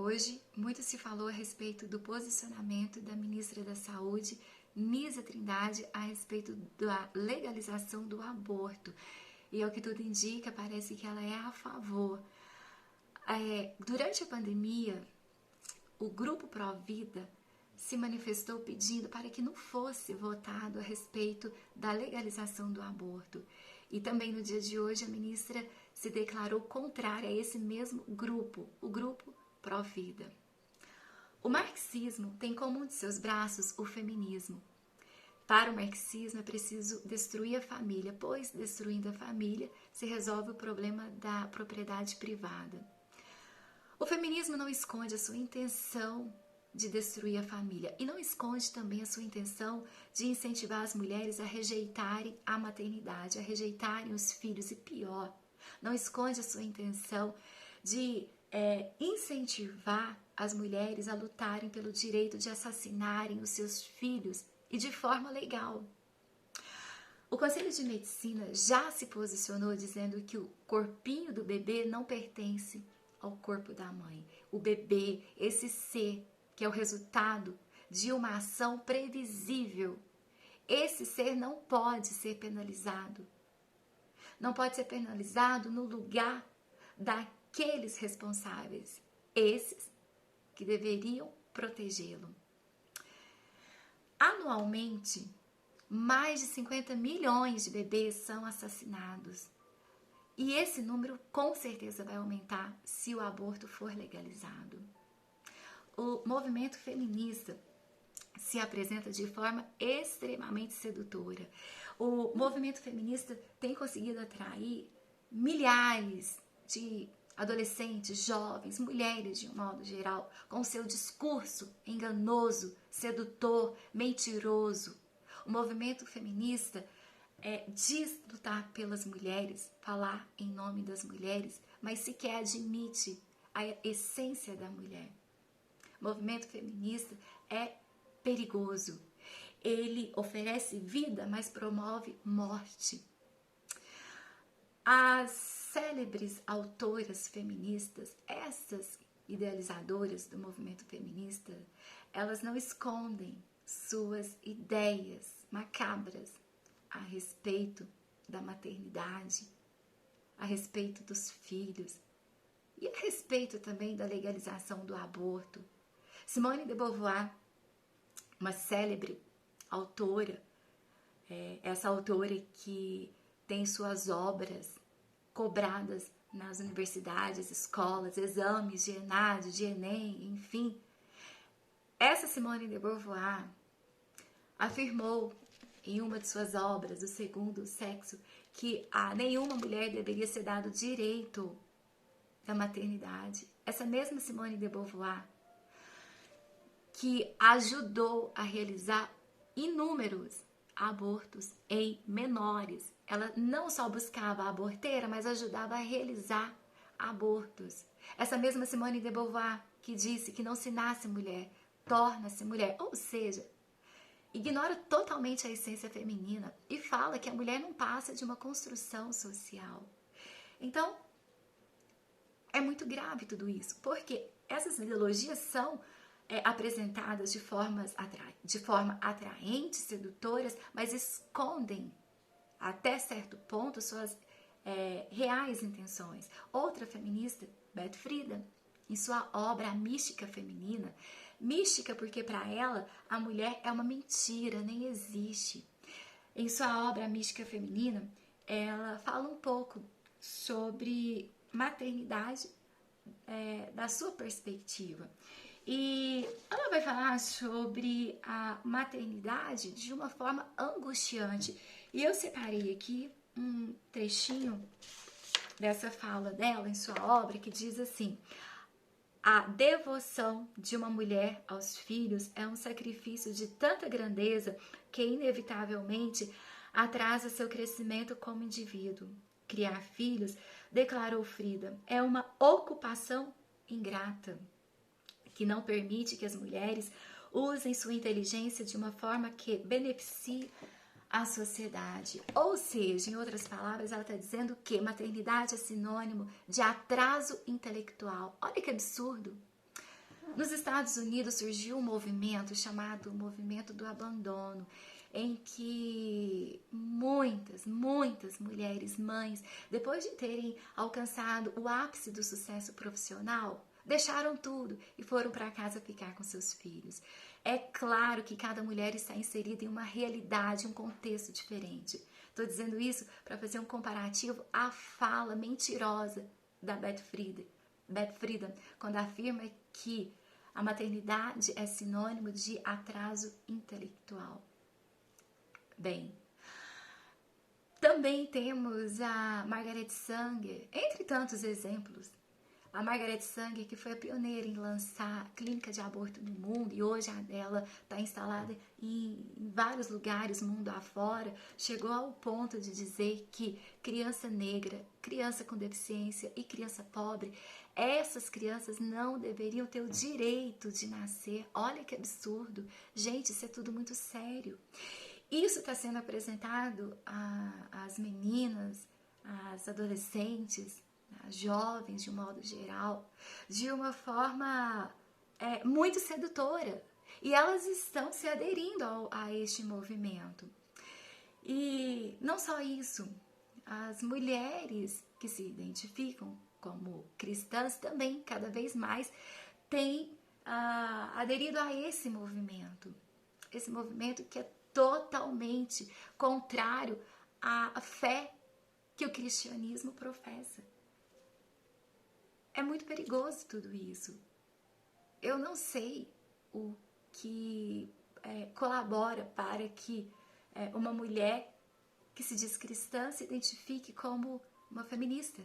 hoje, muito se falou a respeito do posicionamento da ministra da Saúde, Nízia Trindade, a respeito da legalização do aborto. E ao que tudo indica, parece que ela é a favor. Durante a pandemia, o grupo Pró-Vida se manifestou pedindo para que não fosse votado a respeito da legalização do aborto. E também no dia de hoje a ministra se declarou contrária a esse mesmo grupo, o grupo Pró-Vida. O marxismo tem como um de seus braços o feminismo. Para o marxismo é preciso destruir a família, pois destruindo a família se resolve o problema da propriedade privada. O feminismo não esconde a sua intenção de destruir a família e não esconde também a sua intenção de incentivar as mulheres a rejeitarem a maternidade, a rejeitarem os filhos e pior, não esconde a sua intenção de incentivar as mulheres a lutarem pelo direito de assassinarem os seus filhos e de forma legal. O Conselho de Medicina já se posicionou dizendo que o corpinho do bebê não pertence ao corpo da mãe. O bebê, esse ser que é o resultado de uma ação previsível, esse ser não pode ser penalizado. Não pode ser penalizado no lugar daqueles responsáveis, esses que deveriam protegê-lo. Anualmente, mais de 50 milhões de bebês são assassinados. E esse número com certeza vai aumentar se o aborto for legalizado. O movimento feminista se apresenta de forma extremamente sedutora. O movimento feminista tem conseguido atrair milhares de adolescentes, jovens, mulheres de um modo geral, com seu discurso enganoso, sedutor, mentiroso. O movimento feminista diz lutar pelas mulheres, falar em nome das mulheres, mas sequer admite a essência da mulher. O movimento feminista é perigoso. Ele oferece vida, mas promove morte. As célebres autoras feministas, essas idealizadoras do movimento feminista, elas não escondem suas ideias macabras a respeito da maternidade, a respeito dos filhos e a respeito também da legalização do aborto. Simone de Beauvoir, uma célebre autora, essa autora que tem suas obras cobradas nas universidades, escolas, exames de ENAD, de ENEM, enfim. Essa Simone de Beauvoir afirmou em uma de suas obras, O Segundo Sexo, que a nenhuma mulher deveria ser dado o direito da maternidade. Essa mesma Simone de Beauvoir, que ajudou a realizar inúmeros abortos em menores. Ela não só buscava a aborteira, mas ajudava a realizar abortos. Essa mesma Simone de Beauvoir que disse que não se nasce mulher, torna-se mulher. Ou seja, ignora totalmente a essência feminina e fala que a mulher não passa de uma construção social. Então, é muito grave tudo isso, porque essas ideologias são apresentadas de forma atraente, sedutoras, mas escondem até certo ponto suas reais intenções. Outra feminista, Beth Friedan, em sua obra A Mística Feminina, mística porque para ela a mulher é uma mentira, nem existe. Em sua obra A Mística Feminina, ela fala um pouco sobre maternidade da sua perspectiva. E ela vai falar sobre a maternidade de uma forma angustiante. E eu separei aqui um trechinho dessa fala dela em sua obra que diz assim: a devoção de uma mulher aos filhos é um sacrifício de tanta grandeza que inevitavelmente atrasa seu crescimento como indivíduo. Criar filhos, declarou Frida, é uma ocupação ingrata, que não permite que as mulheres usem sua inteligência de uma forma que beneficie a sociedade. Ou seja, em outras palavras, ela está dizendo que maternidade é sinônimo de atraso intelectual. Olha que absurdo! Nos Estados Unidos surgiu um movimento chamado Movimento do Abandono, em que muitas mulheres, mães, depois de terem alcançado o ápice do sucesso profissional, deixaram tudo e foram para casa ficar com seus filhos. É claro que cada mulher está inserida em uma realidade, um contexto diferente. Estou dizendo isso para fazer um comparativo à fala mentirosa da Beth Friedan, quando afirma que a maternidade é sinônimo de atraso intelectual. Bem, também temos a Margaret Sanger, entre tantos exemplos. A Margaret Sanger, que foi a pioneira em lançar clínica de aborto no mundo, e hoje ela está instalada em vários lugares mundo afora, chegou ao ponto de dizer que criança negra, criança com deficiência e criança pobre, essas crianças não deveriam ter o direito de nascer. Olha que absurdo. Gente, isso é tudo muito sério. Isso está sendo apresentado às meninas, às adolescentes, às jovens de um modo geral, de uma forma muito sedutora. E elas estão se aderindo a este movimento. E não só isso, as mulheres que se identificam como cristãs também, cada vez mais, têm aderido a esse movimento que é totalmente contrário à fé que o cristianismo professa. É muito perigoso tudo isso. Eu não sei o que colabora para que uma mulher que se diz cristã se identifique como uma feminista,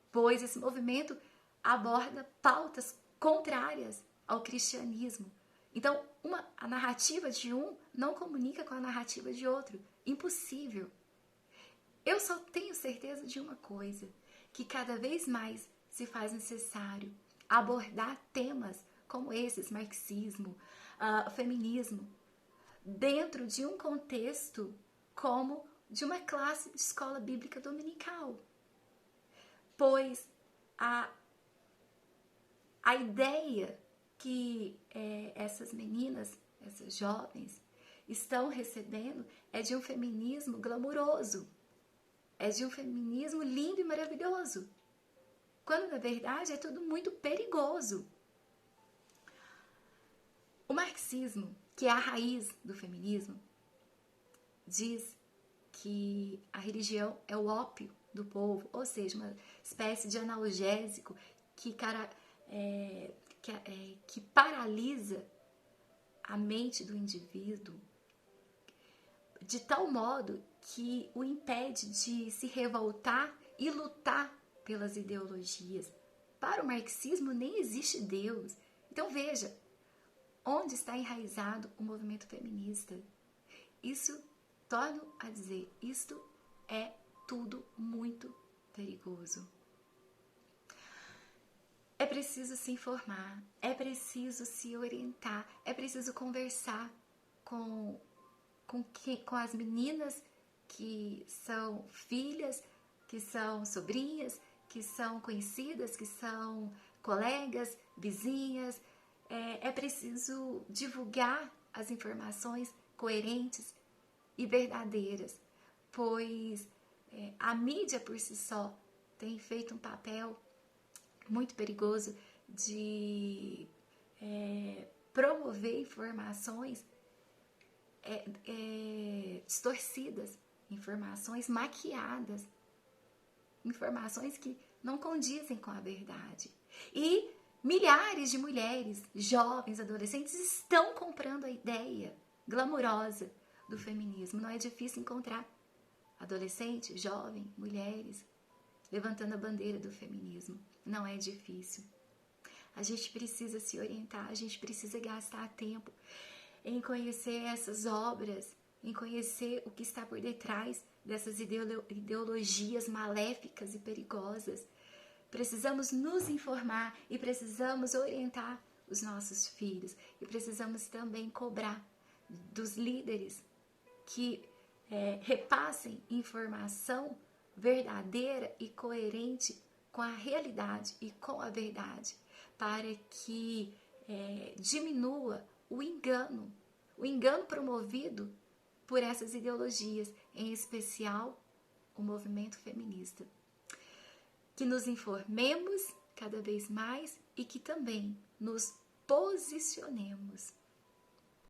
pois esse movimento aborda pautas contrárias ao cristianismo. Então, a narrativa de um não comunica com a narrativa de outro. Impossível. Eu só tenho certeza de uma coisa, que cada vez mais se faz necessário abordar temas como esses, marxismo, feminismo, dentro de um contexto como de uma classe de escola bíblica dominical. Pois a ideia que essas meninas, essas jovens, estão recebendo é de um feminismo glamuroso, é de um feminismo lindo e maravilhoso, quando na verdade é tudo muito perigoso. O marxismo, que é a raiz do feminismo, diz que a religião é o ópio do povo, ou seja, uma espécie de analgésico que paralisa a mente do indivíduo de tal modo que o impede de se revoltar e lutar pelas ideologias. Para o marxismo nem existe Deus. Então veja, onde está enraizado o movimento feminista? Isso, torno a dizer, isto é tudo muito perigoso. É preciso se informar, é preciso se orientar, é preciso conversar com as meninas que são filhas, que são sobrinhas, que são conhecidas, que são colegas, vizinhas. É preciso divulgar as informações coerentes e verdadeiras, pois a mídia por si só tem feito um papel muito perigoso de promover informações distorcidas, informações maquiadas, informações que não condizem com a verdade. E milhares de mulheres, jovens, adolescentes estão comprando a ideia glamurosa do feminismo. Não é difícil encontrar adolescentes, jovens, mulheres levantando a bandeira do feminismo. Não é difícil. A gente precisa se orientar, a gente precisa gastar tempo em conhecer essas obras, em conhecer o que está por detrás dessas ideologias maléficas e perigosas. Precisamos nos informar e precisamos orientar os nossos filhos. E precisamos também cobrar dos líderes que repassem informação verdadeira e coerente com a realidade e com a verdade, para que diminua o engano promovido por essas ideologias, em especial o movimento feminista. Que nos informemos cada vez mais e que também nos posicionemos